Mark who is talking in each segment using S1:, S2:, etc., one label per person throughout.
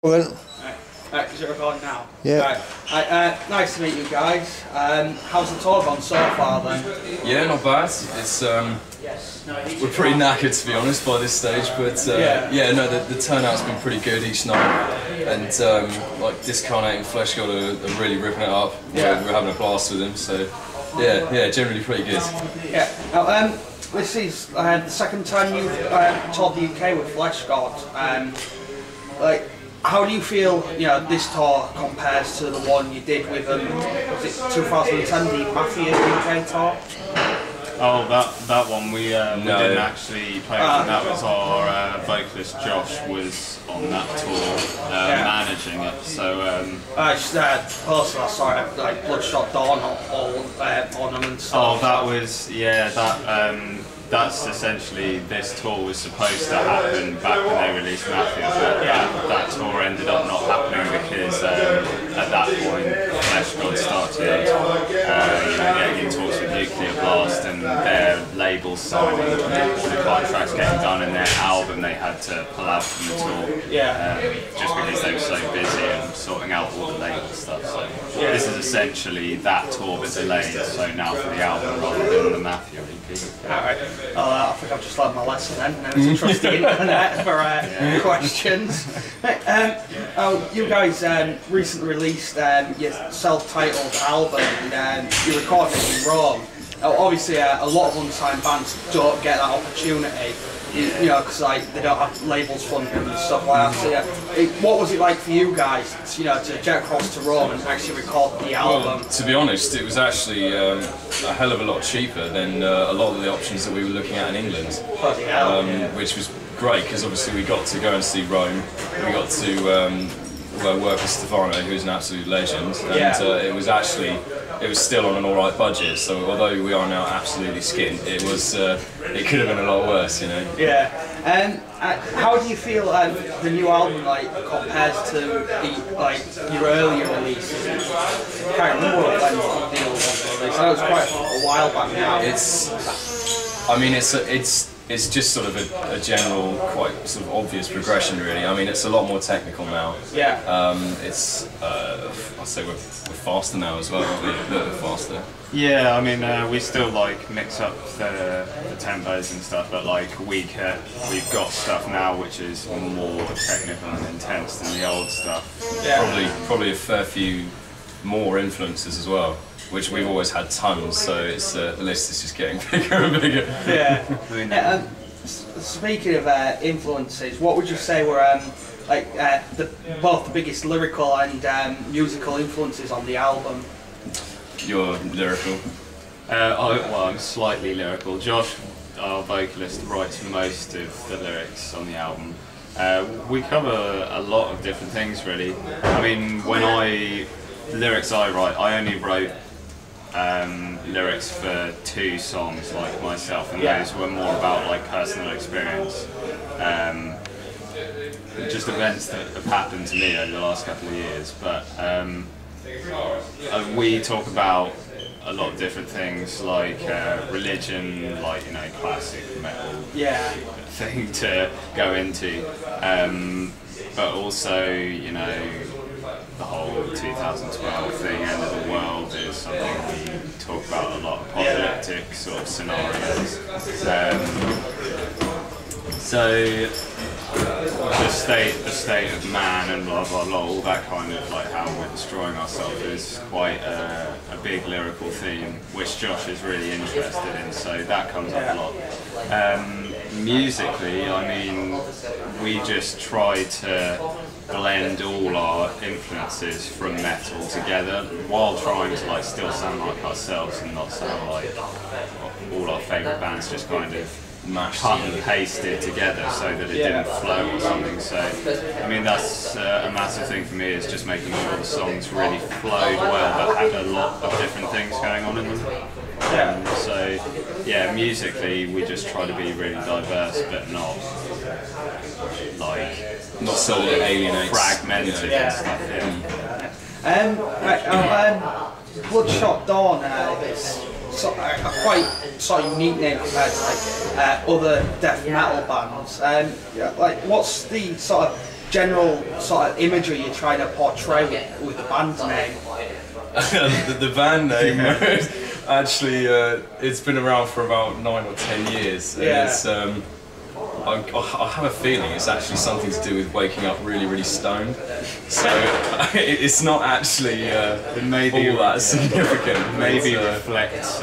S1: Well,
S2: Is it recording now?
S1: Yeah.
S2: Nice to meet you guys. How's the tour gone so far then?
S3: Yeah, not bad. It's we're pretty knackered to be honest by this stage, but yeah, no, the turnout's been pretty good each night, and like Discarnating Flesh God are really ripping it up.
S2: Yeah.
S3: We're having a blast with them, so yeah, generally pretty good.
S2: Yeah. Now, this is the second time you've toured the UK with Flesh God. Like, how do you feel, this tour compares to the one you did with was it 2010, the Mafia UK tour?
S4: Oh, that one we didn't actually play. That was our vocalist Josh was on that tour, managing it. So
S2: I just personally, I saw it like Bloodshot Dawn all ornaments.
S4: Oh, that was that's essentially, this tour was supposed to happen back when they released Mafia, but that tour ended up not happening because at that point Flesh God started getting in talks with Nuclear Blast and their label signing, all the contracts getting done in their album, they had to pull out from the tour just because they were so busy and sorting out all the label stuff. So this is essentially that tour but delayed, so now for the album rather than the Mafia EP.
S2: Alright. I think I've just learned my lesson then. Now to trust the internet for questions. You guys recently released your self-titled album, and you recorded it in Rome. Obviously, a lot of unsigned bands don't get that opportunity, because they don't have labels funding and stuff like that. So, what was it like for you guys, to get across to Rome and actually record the album?
S3: Well, to be honest, it was actually a hell of a lot cheaper than a lot of the options that we were looking at in England, which was great because obviously we got to go and see Rome, we got to work with Stefano, who's an absolute legend, and it was still on an alright budget, so although we are now absolutely skint, it could have been a lot worse,
S2: Yeah. How do you feel the new album compares to your earlier releases? I can't remember when the old one was released. I know it was quite a while back now.
S3: It's just sort of a general, quite sort of obvious progression, really. I mean, it's a lot more technical now.
S2: Yeah.
S3: I'd say we're faster now as well, aren't we? A little bit faster.
S4: Yeah, I mean, we still mix up the tempos and stuff, but we've got stuff now which is more technical and intense than the old stuff.
S2: Yeah.
S3: Probably a fair few more influences as well, which we've always had tons, so it's the list is just getting bigger and bigger.
S2: Yeah. Speaking of influences, what would you say were both the biggest lyrical and musical influences on the album?
S3: You're lyrical.
S4: I'm slightly lyrical. Josh, our vocalist, writes most of the lyrics on the album. We cover a lot of different things, really. I mean, the lyrics I write, I only wrote lyrics for 2 songs, myself, and those were more about personal experience, just events that have happened to me over the last couple of years. But we talk about a lot of different things, like religion, classic metal thing to go into, but also the whole 2012 thing, end of the world, is something we talk about a lot, apocalyptic sort of scenarios. So the state of man and blah blah blah, all that kind of how we're destroying ourselves is quite a big lyrical theme, which Josh is really interested in, so that comes up a lot. Musically, I mean, we just try to blend all our influences from metal together while trying to still sound like ourselves and not sound like all our favourite bands just kind of cut and pasted together so that it didn't flow or something. So I mean, that's a massive thing for me, is just making sure the songs really flowed well but had a lot of different things going on in them. So yeah, musically we just try to be really diverse but not
S3: so that it alienates,
S4: fragmented and stuff.
S2: Bloodshot Dawn is a quite sort of unique name compared to other death metal bands. What's the sort of general sort of imagery you're trying to portray with the band's name?
S3: The band name, actually, it's been around for about 9 or 10 years. And it's, I have a feeling it's actually something to do with waking up really, really stoned. So it's not actually
S4: it may be
S3: all that significant.
S4: Maybe reflects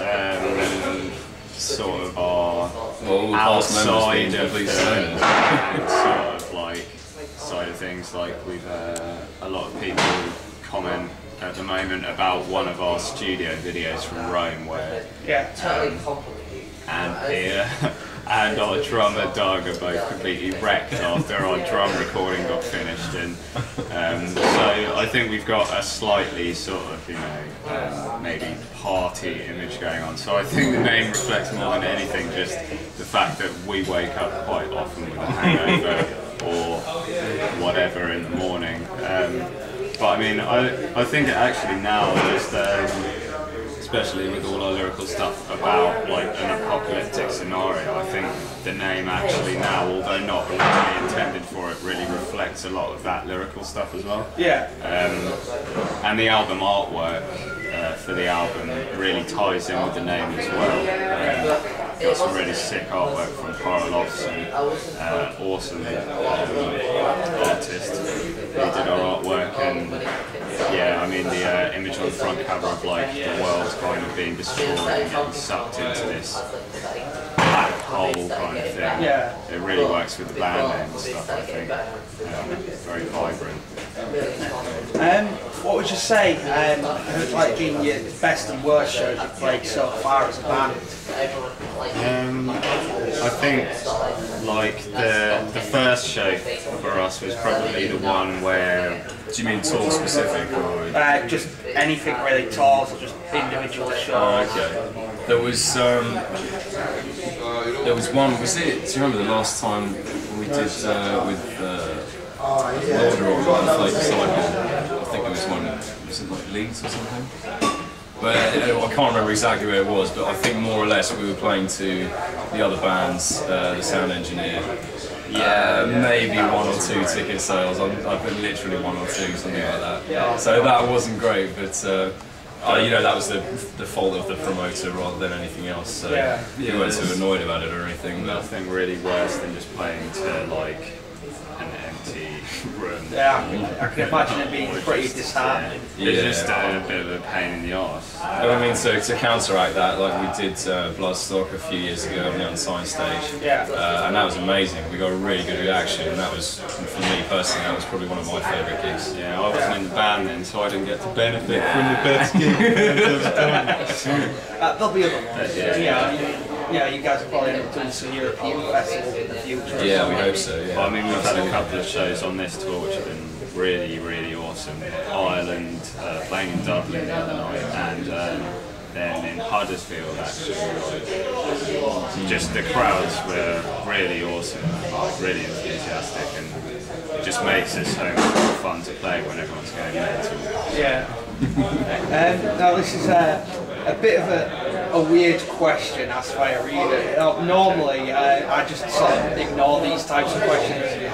S4: sort of our outside of sort of like side of things. Like we've a lot of people comment at the moment about one of our studio videos from Rome where and here and our drummer Doug are both completely wrecked after our drum recording got finished, and so I think we've got a slightly sort of, you know, maybe party image going on. So I think the name reflects more than anything just the fact that we wake up quite often with a hangover or whatever in the morning. But I mean, I think actually now just especially with all our lyrical stuff about like an apocalyptic scenario, I think the name actually now, although not originally intended for it, really reflects a lot of that lyrical stuff as well.
S2: Yeah.
S4: And the album artwork for the album really ties in with the name as well. Got some really sick artwork from Paralofson, awesome artist who did our artwork, and yeah, I mean the image on the front cover of like the world kind of being destroyed and getting sucked into this black hole kind of thing.
S2: Yeah.
S4: It really works with the band name and stuff, I think. Very vibrant.
S2: What would you say have like been your best and worst shows you've played so far as a band?
S4: I think like the first show for us was probably the one where.
S3: Do you mean tour specific or?
S2: Just anything really, tours or just individual shows.
S3: Oh, okay. There was one. Was it? Do you remember the last time we did with Lauder or Inflated Disciple? I think it was one. Was it like Leeds or something? But I can't remember exactly where it was. But I think more or less we were playing to the other bands, the sound engineer. Maybe 1 or 2 ticket sales. I've been literally 1 or 2, something like that. Yeah. So that wasn't great, but you know, that was the fault of the promoter rather than anything else. So we weren't too annoyed about it or anything.
S4: Nothing really worse than just playing to like an empty room.
S2: Yeah, I can imagine it being pretty disheartening.
S4: It's just a bit of a pain in the arse.
S3: I mean, so to counteract that, like we did Bloodstock a few years ago on the Unsigned stage, and that was amazing. We got a really good reaction, and that was, for me personally, that was probably one of my favourite gigs.
S4: Yeah, I wasn't in the band then, so I didn't get to benefit from the best gig.
S2: There'll be other ones. Yeah, you guys will probably end up doing some European festivals in the future.
S3: Yeah, we hope so. Yeah.
S4: Well, I mean, we've had a couple of shows on this tour which have been really, really awesome. Ireland, playing in Dublin the other night, and then in Huddersfield actually. Just the crowds were really awesome, like really enthusiastic, and it just makes it so much more fun to play when everyone's going mental.
S2: Yeah. Now this is a bit of a weird question as I read it. Normally I just sort of ignore these types of questions,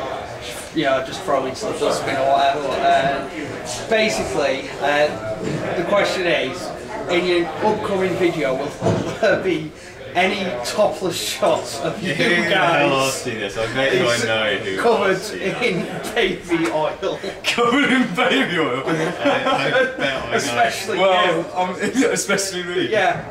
S2: you know, just throw into the dustbin or whatever. Basically, the question is, in your upcoming video, will there be any topless shots of you guys covered in baby oil?
S3: Covered in baby oil?
S2: Especially you.
S3: Especially me.
S2: Yeah.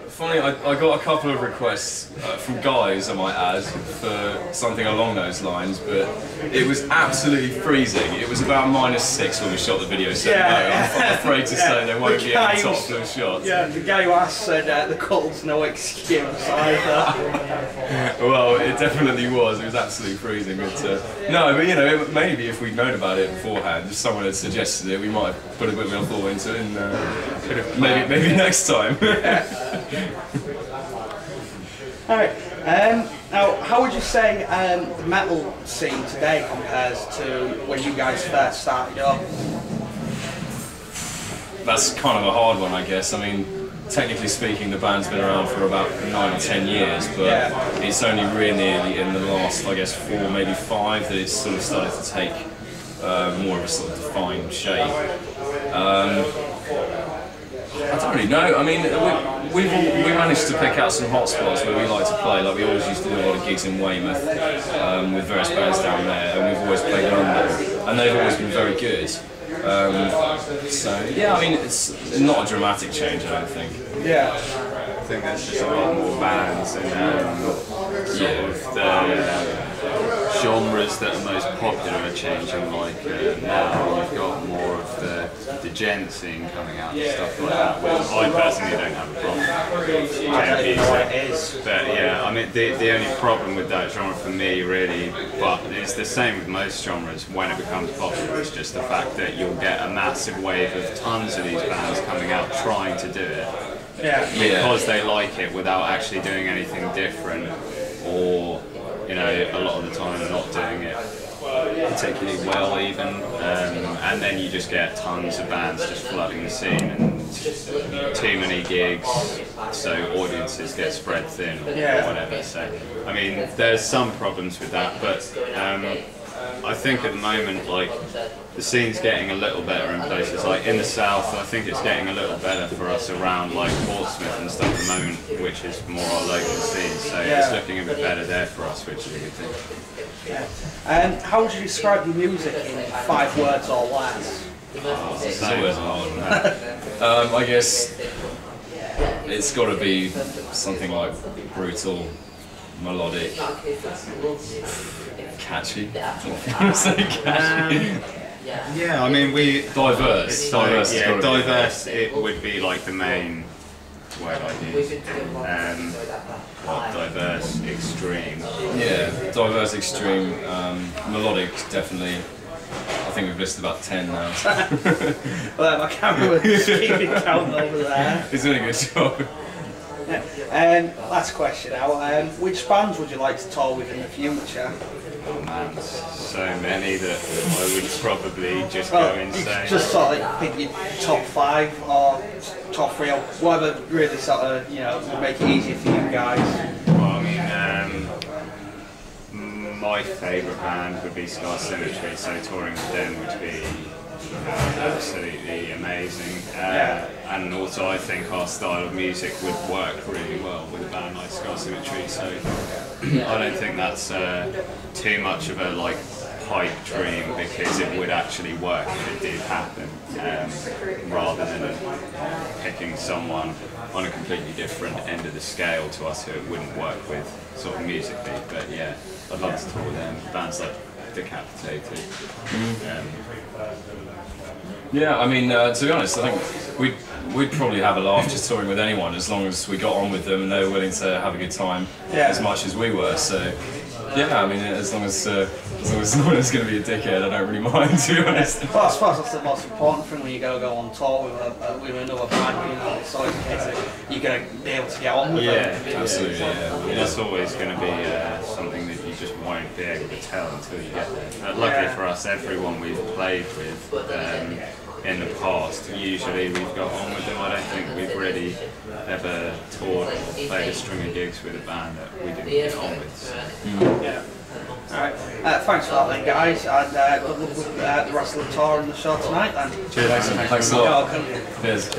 S3: Funny, I got a couple of requests from guys, I might add, for something along those lines, but it was absolutely freezing. It was about -6 when we shot the video, so I'm afraid to say there won't be any topless shots.
S2: Yeah, the guy who asked said the cuddle's no excuse either.
S3: Well, it definitely was. It was absolutely freezing. But, no, but you know, maybe if we'd known about it beforehand, if someone had suggested it, we might have put a bit more thought into it, and maybe next time.
S2: Alright, now how would you say the metal scene today compares to when you guys first started up?
S3: That's kind of a hard one, I guess. I mean, technically speaking, the band's been around for about 9 or 10 years, but it's only really in the last, I guess, 4, maybe 5 that it's sort of started to take more of a sort of defined shape. I don't really know. I mean, we managed to pick out some hot spots where we like to play. Like we always used to do a lot of gigs in Weymouth with various bands down there, and we've always played London, and they've always been very good. So yeah, I mean, it's not a dramatic change, I don't think.
S2: Yeah.
S4: I think there's just a lot more bands and sort of the genres that are most popular are changing. Like now you've got more of the gent scene coming out and stuff like that. Which I personally don't have a problem with gent music. But yeah, I mean the only problem with that genre for me really, but it's the same with most genres when it becomes popular, is just the fact that you'll get a massive wave of tons of these bands coming out trying to do it.
S2: Yeah.
S4: Because they like it without actually doing anything different, or you know, a lot of the time not doing it particularly well even, and then you just get tons of bands just flooding the scene and too many gigs, so audiences get spread thin or whatever. So I mean, there's some problems with that, but I think at the moment, like, the scene's getting a little better in places. Like in the south, I think it's getting a little better for us around like Portsmouth and stuff at the moment, which is more our local scene. So it's looking a bit better there for us, which is a good thing.
S2: How would you describe your music in 5 words or less?
S3: It's always hard. I guess it's got to be something like brutal, melodic, catchy.
S4: Yeah, I mean
S3: diverse.
S4: Diverse. It would be like the main word I'd use. Diverse, extreme.
S3: Yeah, diverse, extreme, melodic, definitely. I think we've listed about 10 now.
S2: Well, my camera was keeping count over there.
S3: He's doing a good job.
S2: Last question now. Which bands would you like to tour with in the future?
S4: Oh man, so many that I would probably just go insane.
S2: Just sort of like pick your top 5 or top 3 or whatever really sort of, you know, would make it easier for you guys.
S4: Well, I mean, my favourite band would be Scar Symmetry, so touring with them would be absolutely amazing. And also I think our style of music would work really well with a band like Scar Symmetry, so I don't think that's too much of a like pipe dream, because it would actually work if it did happen, rather than picking someone on a completely different end of the scale to us who it wouldn't work with sort of musically. But yeah, I'd love to tour with them. Bands like Decapitated.
S3: Yeah, I mean, to be honest, I think we'd probably have a laugh just touring with anyone, as long as we got on with them and they were willing to have a good time as much as we were. So yeah, I mean, as long as no one's going to be a dickhead, I don't really mind, to be honest.
S2: Well, I suppose that's the most important thing when you go on tour with another band. You know, it's always the case that you're going to be able to get on with them.
S3: Absolutely.
S4: That's always going to be something that you just won't be able to tell until you get there. But luckily for us, everyone we've played with in the past, usually we've got on with them. I don't think we've really ever toured or played a string of gigs with a band that we didn't get on with. So.
S2: Yeah. Alright, thanks for that then guys, and good luck with the rest of the tour and the show tonight then.
S3: Cheers, thanks a lot.
S2: Cheers.